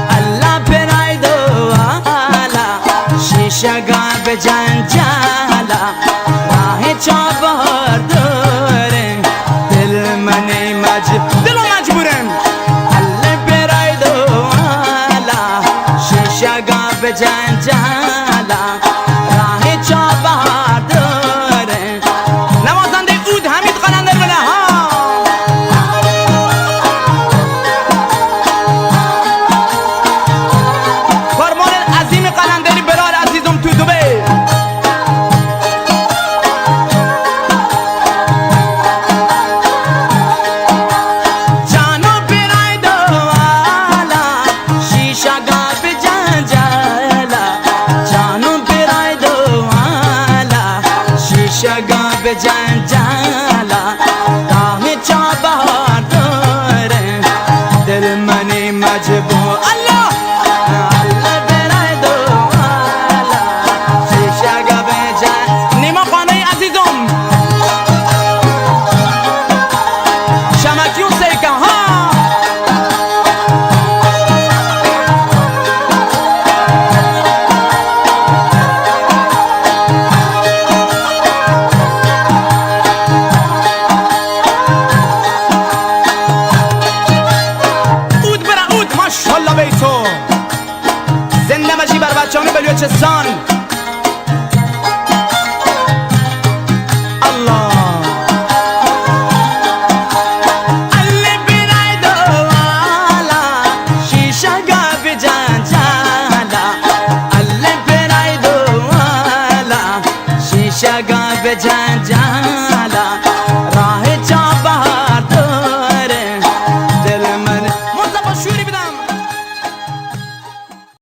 الله برایدو والا شیشگا به جنجالا راه چابهار دوره دل منی دل مجبورم. الله برایدو والا شیشگا به جنجالا راه چابهار دوره. نوازنده عود حمید قلندر بله ها. فرمان عظیم قلندری برار عزیزم تو دبی. جانو برایدو والا شیشگا به جنجالا جانو برایدو والا شیشگا به جنجالا راه چابهار دوره دل منی مجبور. الله الله برایدو والا شیشگا به جن. نیما خانه عزیزم شمکیون سیکن ها. ماشاءالله بیتو زنده باشی بر بچه‌ها بلوچستان.